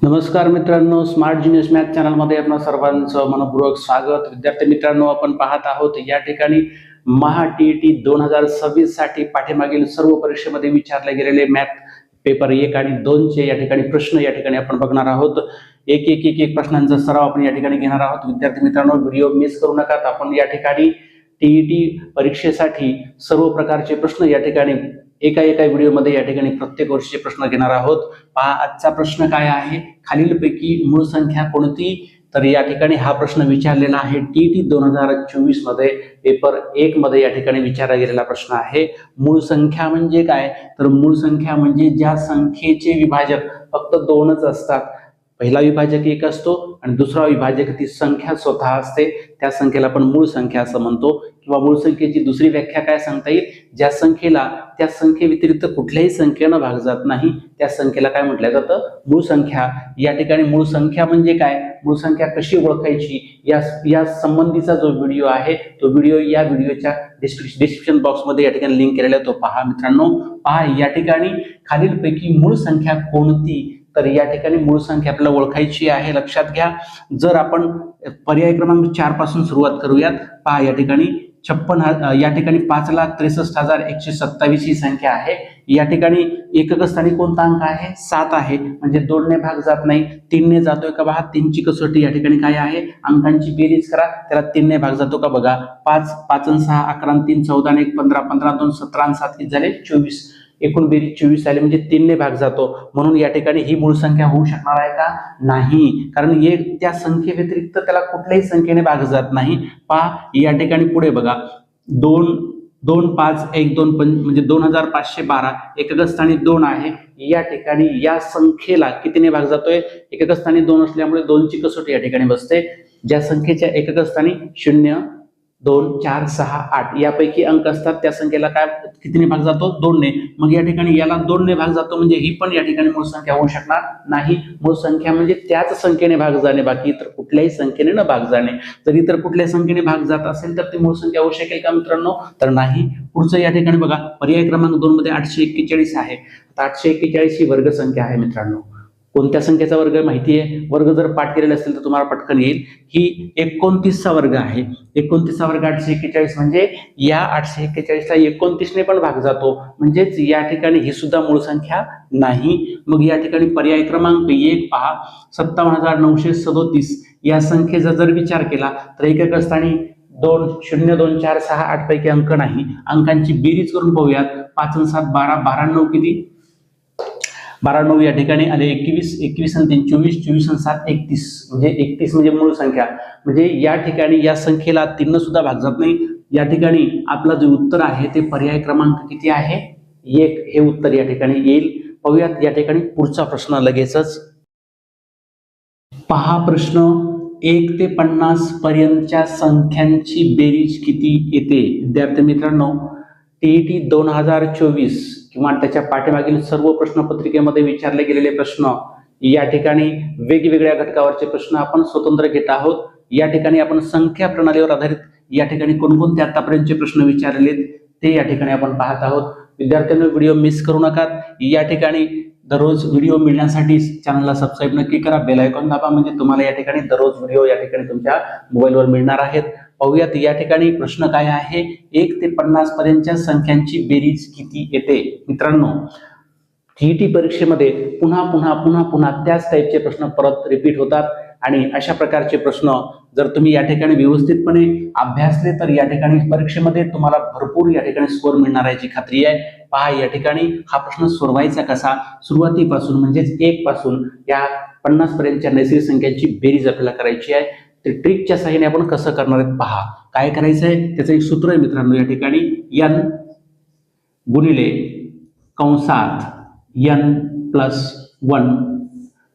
नमस्कार मित्रांनो, smart genius math चॅनलमध्ये आपणा सर्वांचं मनपूर्वक स्वागत। विद्यार्थी मित्रांनो, आपण पाहत आहोत या ठिकाणी महा टीईटी 2026 साठी पाठीमागील सर्व परीक्षेमध्ये विचारले गेलेले मॅथ पेपर 1 आणि 2 चे या ठिकाणी प्रश्न या ठिकाणी आपण बघणार आहोत। एक प्रश्नांचा सराव आपण या ठिकाणी घेणार आहोत। विद्यार्थी मित्रांनो, व्हिडिओ मिस करू नका। आपण या ठिकाणी टीईटी परीक्षेसाठी सर्व प्रकारचे प्रश्न या ठिकाणी एका व्हिडिओमध्ये या ठिकाणी प्रत्येक वर्षीचे प्रश्न घेणार आहोत। पहा, आजचा प्रश्न काय आहे, खालीलपैकी मूळ संख्या कोणती? तर या ठिकाणी हा प्रश्न विचारलेला आहे टीईटी 2024 मध्ये पेपर 1 मध्ये या ठिकाणी विचारला गेलेला प्रश्न आहे। मूळ संख्या म्हणजे काय? तर मूळ संख्या म्हणजे ज्या संख्येचे विभाजक फक्त 2च असतात। पहिला विभाजक 1 असतो आणि दुसरा विभाजक ती संख्या स्वतः असते, त्या संख्येला आपण मूळ संख्या असं म्हणतो। किंवा मूळ संख्येची दुसरी व्याख्या काय सांगता येईल? ज्या संख्येला त्या संख्येव्यतिरिक्त कुठल्याही संख्येनं भाग जात नाही त्या संख्येला काय म्हटलं जातं? मूळ संख्या। या ठिकाणी मूळ संख्या म्हणजे काय, मूळ संख्या कशी ओळखायची या संबंधीचा जो व्हिडिओ आहे तो व्हिडिओ या व्हिडिओच्या डिस्क्रिप्शन बॉक्समध्ये या ठिकाणी लिंक केलेला आहे, तो पहा मित्रांनो। पहा, या ठिकाणी खालीलपैकी मूळ संख्या कोणती? तर या ठिकाणी मूळ संख्या आपल्याला ओळखायची आहे, लक्षात घ्या। जर आपण पर्याय क्रमांक 4 पासून सुरुवात करूयात। पहा, या ठिकाणी 5,63,6127 ही संख्या आहे। या ठिकाणी एकक स्थानी कोणता अंक आहे? 7 आहे, म्हणजे 2 ने भाग जात नाही, 3 ने जातोय का? पहा, 3 ची कसोटी या ठिकाणी काय आहे? अंकांची बेरीज करा, त्याला 3 ने भाग जातो का बघा। 5 5 आणि 6 11 आणि 3 14 आणि 1 15 15 2 17 आणि 7 किती झाले? 24। एकूण बेरीज 24 आली, म्हणजे 3 ने भाग जातो। म्हणून या ठिकाणी ही मूळ संख्या होऊ शकणार आहे का? नाही, कारण त्या संख्येव्यतिरिक्त त्याला कुठल्याही संख्येने भाग जात नाही। पहा, या ठिकाणी पुढे बघा, 2 2 5 1 2 म्हणजे 2512 एकक स्थानी 2 आहे। या ठिकाणी या संख्येला कितीने भाग जातोय? एकक स्थानी 2 असल्यामुळे 2 ची कसोटी या ठिकाणी बसते। ज्या संख्येच्या एकक स्थानी 0 2 4 6 8 यापैकी अंक असतात त्या संख्येला काय कितीने भाग जातो? 2 ने। मग या ठिकाणी याला 2 ने भाग जातो, म्हणजे ही पण या ठिकाणी मूळ संख्या होऊ शकणार नाही। मूळ संख्या म्हणजे त्याच संख्येने भाग जाणे, बाकी इतर कुठल्याही संख्येने न भाग जाणे। जर इतर कुठल्याही संख्येने भाग जात असेल तर ती मूळ संख्या होऊ शकेल का मित्रांनो? तर नाही। पुढचं या ठिकाणी बघा, पर्याय क्रमांक 2 मध्ये 841 आहे। 841 ही वर्ग संख्या आहे मित्रांनो। कोणत्या संख्येचा वर्ग माहिती आहे? वर्ग जर पाठ केलेले असेल तर तुम्हाला पटकन येईल। ही 29 चा वर्ग आहे। 29 चा वर्ग 841 म्हणजे या 841 ला 29 ने पण भाग जातो, म्हणजेच या ठिकाणी ही सुद्धा मूळ संख्या नाही। मग या ठिकाणी पर्याय क्रमांक 1 पहा, 57,937 या संख्येचा जर विचार केला तर एकक स्थानी 2 0 2 4 6 8 पैकी अंक नाही। अंकांची बेरीज करून पाहूयात। 5 आणि 7 12 12 9 किती? 12 9 या ठिकाणी आले 21 21 आणि 3 24 24 आणि 7 31 म्हणजे 31 म्हणजे मूळ संख्या। म्हणजे या ठिकाणी या संख्येला 3 न सुद्धा भाग जात नाही। या ठिकाणी आपलं जे उत्तर आहे ते पर्याय क्रमांक किती आहे? 1 हे उत्तर या ठिकाणी येईल। पाहूयात या ठिकाणी पुढचा प्रश्न लगेचच। पहा प्रश्न, 1 ते 50 पर्यंतच्या संख्यांची बेरीज किती येते? विद्यार्थी मित्रांनो, टीईटी 2024 किंवा त्याच्या पाठीमागील सर्व प्रश्नपत्रिकेमध्ये विचारले गेलेले प्रश्न, या ठिकाणी वेगवेगळ्या घटकावरचे प्रश्न आपण स्वतंत्र घेत आहोत। या ठिकाणी आपण संख्या प्रणालीवर आधारित या ठिकाणी कोणकोणते आतापर्यंतचे प्रश्न विचारलेले ते या ठिकाणी आपण पाहत आहोत। विद्यार्थ्यांनो, व्हिडिओ मिस करू नका। या ठिकाणी दररोज व्हिडिओ मिळण्यासाठी चॅनलला सबस्क्राईब नक्की करा, बेल आयकॉन दाबा, म्हणजे तुम्हाला या ठिकाणी दररोज व्हिडिओ या ठिकाणी तुमच्या मोबाईलवर मिळणार आहेत। पाहूयात या ठिकाणी प्रश्न काय आहे, 1 ते 50 पर्यंतच्या संख्यांची बेरीज किती येते? मित्रांनो, टीईटी परीक्षेमध्ये पुन्हा पुन्हा पुन्हा पुन्हा त्याच टाईपचे प्रश्न परत रिपीट होतात आणि अशा प्रकारचे प्रश्न जर तुम्ही या ठिकाणी व्यवस्थितपणे अभ्यासले तर या ठिकाणी परीक्षेमध्ये तुम्हाला भरपूर या ठिकाणी स्कोर मिळणार याची खात्री आहे। पहा, या ठिकाणी हा प्रश्न सोडवायचा कसा? सुरुवातीपासून म्हणजेच 1 पासून या 50 पर्यंतच्या नैसर्गिक संख्यांची बेरीज आपल्याला करायची आहे। ते ट्रिकच्या सहाय्याने आपण कसं करणार आहेत पहा। काय करायचं आहे त्याचं एक सूत्र आहे मित्रांनो, या ठिकाणी n गुणिले कंसात n प्लस 1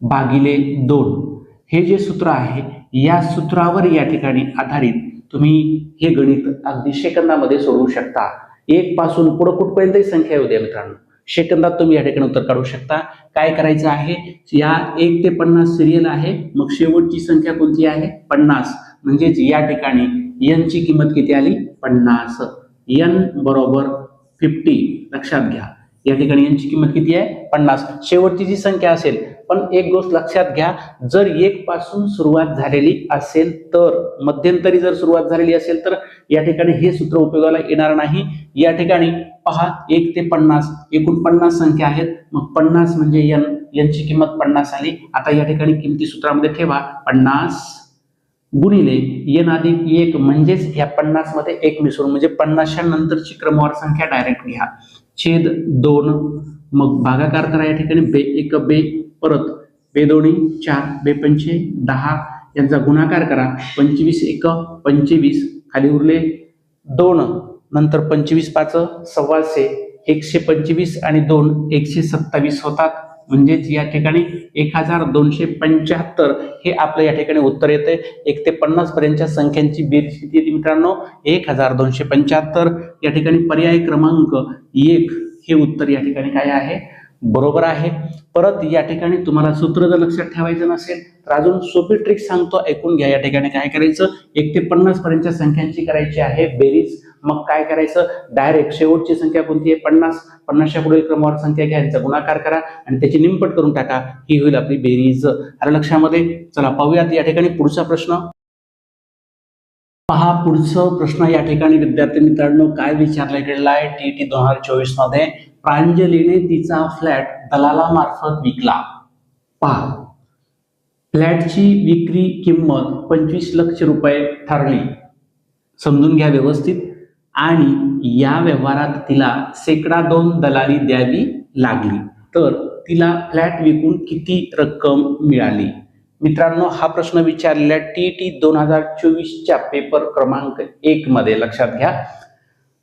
भागिले 2 हे जे सूत्र आहे, या सूत्रावर या ठिकाणी आधारित तुम्ही हे गणित अगदी सेकंदामध्ये सोडवू शकता। 1 पासून पुढे कुठपर्यंतही संख्या येऊ द्या मित्रांनो, सेकंदात तुम्ही या ठिकाणी उत्तर काढू शकता। काय करायचं आहे, या 1 ते 50 सिरियल आहे, मग शेवटची संख्या कोणती आहे? 50, म्हणजेच या ठिकाणी n ची किंमत किती आली? 50। n बरोबर 50 लक्षात घ्या। या ठिकाणी n ची किंमत किती आहे? 50। शेवटची जी संख्या असेल पण एक गोष्ट लक्षात घ्या, जर 1 पासून सुरुवात झालेली असेल तर, मध्यंतरी जर सुरुवात झालेली असेल तर या ठिकाणी हे सूत्र उपयोगाला येणार नाही. या ठिकाणी पहा 1 ते 50 एकूण 50 संख्या आहेत, मग 50 म्हणजे n ची किंमत 50 आली. आता या ठिकाणी किमती सूत्रामध्ये ठेवा, 50 गुणिले n अधिक 1 म्हणजेच या 50 मध्ये 1 मिसळून म्हणजे 50च्या नंतरची क्रमवार संख्या डायरेक्ट घ्या, छेद 2, मग भागाकार करा. या ठिकाणी बे 1 बे, परत बे 2 4, बे 5 10 यांचा गुणाकार करा. 25 1 25, खाली उरले 2, नंतर 25 5 125, 125 आणि 2 127 होतात. म्हणजेच या ठिकाणी 1275 हे आपलं या ठिकाणी उत्तर येते. 1 ते 50 पर्यंतच्या संख्यांची बेरीज किती येते मित्रांनो? 1275. या ठिकाणी पर्याय क्रमांक 1 हे उत्तर या ठिकाणी काय आहे? बरोबर आहे. परत या ठिकाणी तुम्हाला सूत्र जर लक्षात ठेवायचं नसेल तर अजून सोपी ट्रिक सांगतो, ऐकून घ्या. या ठिकाणी काय करायचं, 1 ते 50 पर्यंतच्या संख्यांची करायची आहे बेरीज. मग काय करायचं, डायरेक्ट शेवटची संख्या कोणती आहे? 50. 50च्या पुढील क्रमवार संख्या घ्या, यांचा गुणाकार करा आणि त्याची निमपट करून टाका, ही होईल आपली बेरीज. आलं लक्षामध्ये? चला पाहूयात या ठिकाणी पुढचा प्रश्न. पहा पुढचं प्रश्न या ठिकाणी विद्यार्थी मित्रांनो काय विचारला गेलेला आहे टीईटी 2024 मध्ये. प्रांजलीने तिचा फ्लॅट दलालामार्फत विकला. पहा, फ्लॅटची विक्री किंमत 25 लाख रुपये ठरली, समजून घ्या व्यवस्थित, आणि या व्यवहारात तिला शेकडा 2 दलाली द्यावी लागली, तर तिला फ्लॅट विकून किती रक्कम मिळाली? मित्रांनो हा प्रश्न विचारलेला टीईटी 2024च्या पेपर क्रमांक 1 मध्ये. लक्षात घ्या,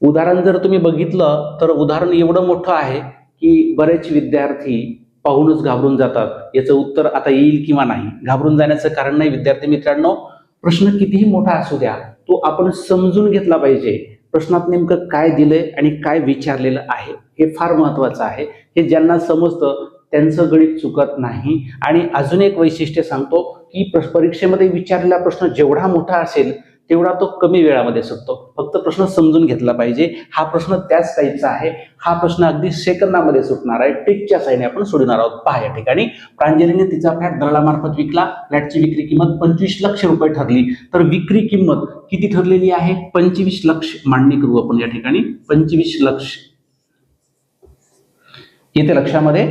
उदाहरण जर तुम्ही बघितलं तर उदाहरण एवढं मोठं आहे की बरेच विद्यार्थी पाहूनच घाबरून जातात, याचं उत्तर आता येईल किंवा नाही. घाबरून जाण्याचं कारण नाही विद्यार्थी मित्रांनो, प्रश्न कितीही मोठा असू द्या तो आपण समजून घेतला पाहिजे. प्रश्नात नेमकं काय दिलंय आणि काय विचारलेलं आहे हे फार महत्वाचं आहे. हे ज्यांना समजतं त्यांचं गणित चुकत नाही. आणि अजून एक वैशिष्ट्य सांगतो की परीक्षेमध्ये विचारलेला प्रश्न जेवढा मोठा असेल तेवढा तो कमी वेळामध्ये सुटतो. फक्त प्रश्न समजून घेतला पाहिजे. हा प्रश्न त्याच टाईपचा आहे. हा प्रश्न अगदी सेकंदामध्ये सुटणार आहे. ट्रिकच्या साहाय्याने आपण सोडवणार आहोत. पहा या ठिकाणी, प्रांजलीने तिचा फ्लॅट दलालामार्फत विकला. फ्लॅटची विक्री किंमत 25 लाख रुपये ठरली. तर विक्री किंमत किती ठरलेली आहे? 25 लाख. मांडणी करू आपण या ठिकाणी. 25 लाख येते लक्षामध्ये.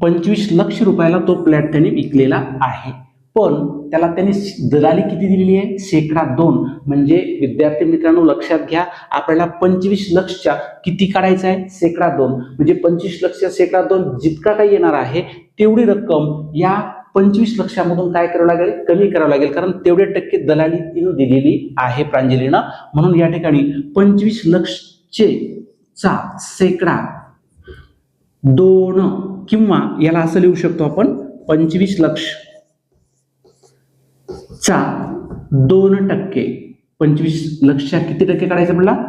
25 लाख रुपयाला तो फ्लॅट त्याने विकलेला आहे. पण त्याला त्यांनी दलाली किती दिलेली आहे? शेकडा 2. म्हणजे विद्यार्थी मित्रांनो लक्षात घ्या, आपल्याला 25 लाखच्या किती काढायचं आहे? शेकडा 2. म्हणजे 25 लाखच्या शेकडा 2 जितका काही येणार आहे तेवढी रक्कम या 25 लाखामधून काय करावं लागेल? कमी करावं लागेल, कारण तेवढे टक्के दलाली तिने दिलेली आहे प्रांजलीनं. म्हणून या ठिकाणी 25 लाखचे चा शेकडा 2, किंवा याला असं लिहू शकतो आपण, 25 लाख चा 2%. 25 लाखच्या किती टक्के काढायचं आपल्याला?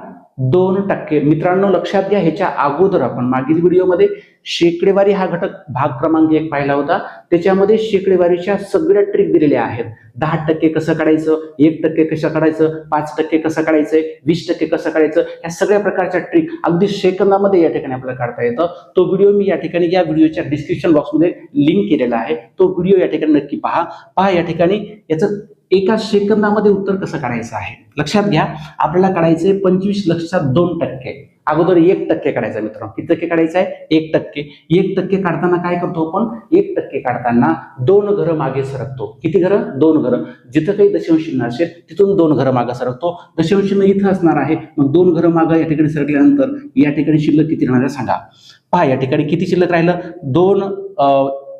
2%. मित्रांनो लक्षात घ्या, ह्याच्या अगोदर आपण मागील व्हिडिओमध्ये शेकडेवारी हा घटक भाग क्रमांक 1 पाहिला होता. त्याच्यामध्ये शेकडेवारीच्या सगळ्या ट्रिक दिलेल्या आहेत. 10% कसं काढायचं, 1% कसं काढायचं, 5% कसं काढायचंय, 20% कसं काढायचं, या सगळ्या प्रकारच्या ट्रिक अगदी सेकंदामध्ये या ठिकाणी आपल्याला काढता येतं. तो व्हिडिओ मी या ठिकाणी या व्हिडिओच्या डिस्क्रिप्शन बॉक्समध्ये लिंक केलेला आहे. तो व्हिडिओ या ठिकाणी नक्की पहा. पहा या ठिकाणी याचं एका सेकंदामध्ये उत्तर कसं काढायचं आहे. लक्षात घ्या, आपल्याला काढायचंय 25 लाखचा 2%. अगोदर 1% काढायचा मित्रांनो. किती टक्के काढायचं आहे? 1%. 1% काढताना काय करतो आपण? 1% काढताना 2 घरं मागे सरकतो. किती घरं? 2 घरं. जिथं काही दशांश चिन्ह असेल तिथून 2 घरं मागे सरकतो. दशांश चिन्ह इथं असणार आहे, मग 2 घरं मागे या ठिकाणी सरकल्यानंतर या ठिकाणी शिल्लक किती राहणार आहे सांगा. पहा या ठिकाणी किती शिल्लक राहिलं? 2.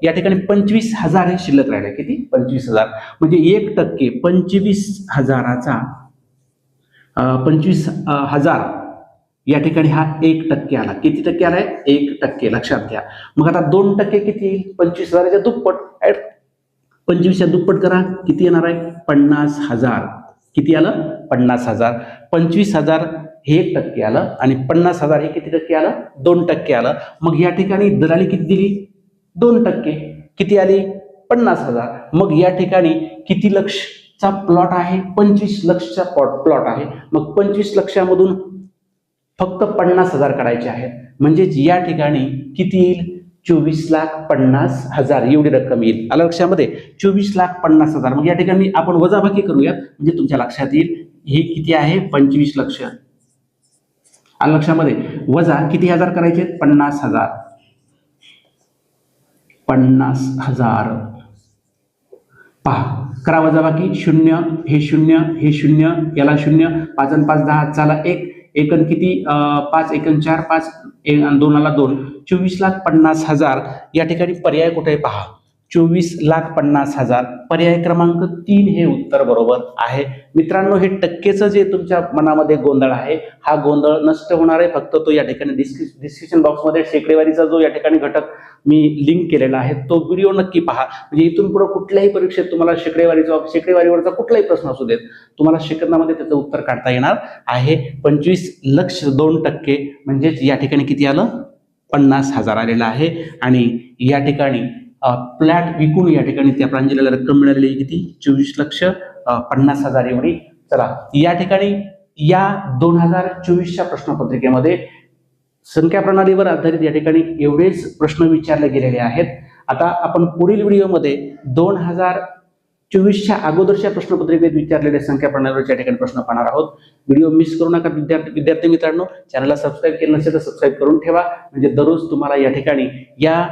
या ठिकाणी 25,000 हे शिल्लक राहिले. किती? 25,000. म्हणजे 1% 25,000चा 25,000 या ठिकाणी हा 1% आला. किती टक्के आलाय? 1%. लक्षात घ्या. मग आता 2% किती येईल? 25,000च्या दुप्पट. 25च्या दुप्पट करा, किती येणार आहे? 50,000. किती आलं? 50,000. 25,000 हे 1% आलं आणि 50,000 हे किती टक्के आलं? 2% आलं. मग या ठिकाणी दलाली किती दिली? 2%. किती आली? 50,000. मग या ठिकाणी किती लक्षचा प्लॉट आहे? 25 लाखचा प्लॉट आहे. मग 25 लाखामधून फक्त 50,000 काढायचे आहेत. म्हणजेच या ठिकाणी किती येईल? 24,50,000 एवढी रक्कम येईल. आलं लक्षामध्ये? 24,50,000. मग या ठिकाणी आपण वजाबाकी करूयात म्हणजे तुमच्या लक्षात येईल हे किती आहे 25 लक्ष. आलं लक्षामध्ये? वजा किती हजार करायचे? 50,000. 50,000 पहा करा वजाबाकी. 0 हे 0 हे 0 याला 0 5 आणि 5 10 चला 1 एकन किती 5 एकन 4 5 2 2 24,50,000 या ठिकाणी पर्याय कुठे पहा 24,50,000 पर्याय क्रमांक 3 हे उत्तर बरोबर आहे. मित्रांनो हे टक्केचं जे तुमच्या मनामध्ये गोंधळ आहे हा गोंधळ नष्ट होणार आहे फक्त तो या ठिकाणी डिस्क्रिप्शन बॉक्समध्ये शेकडेवारीचा जो या ठिकाणी घटक मी लिंक केलेला आहे तो व्हिडिओ नक्की पहा. म्हणजे इथून पुढे कुठल्याही परीक्षेत तुम्हाला शेकडेवारीवरचा कुठलाही प्रश्न असू देत तुम्हाला सेकंदामध्ये त्याचं उत्तर काढता येणार आहे. 25,02% म्हणजेच या ठिकाणी किती आलं 50,000 आलेलं आहे. आणि या ठिकाणी फ्लॅट विकून या ठिकाणी त्या प्रांजलीला रक्कम मिळालेली किती 24,50,000 एवढी. चला या ठिकाणी या 2024च्या प्रश्नपत्रिकेमध्ये संख्या प्रणालीवर आधारित या ठिकाणी एवढेच प्रश्न विचारले गेलेले आहेत. आता आपण पुढील व्हिडिओमध्ये 2024च्या अगोदरच्या प्रश्नपत्रिकेत विचारलेल्या संख्या प्रणालीवरच्या ठिकाणी प्रश्न पाहणार आहोत. व्हिडिओ मिस करू नका विद्यार्थी मित्रांनो. चॅनलला सबस्क्राईब केलं नसेल तर सबस्क्राईब करून ठेवा म्हणजे दररोज तुम्हाला या ठिकाणी या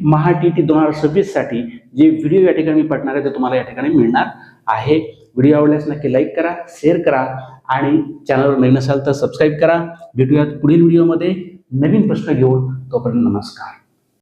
महा TET 2026 साठी जे व्हिडिओ या ठिकाणी पडणार आहे ते तुम्हाला या ठिकाणी मिळणार आहे. व्हिडिओ आवडल्यास नक्की लाईक करा, शेअर करा आणि चॅनलवर नवीन असाल तर सबस्क्राईब करा. भेटूयात पुढील व्हिडिओमध्ये नवीन प्रश्न घेऊन. तोपर्यंत नमस्कार.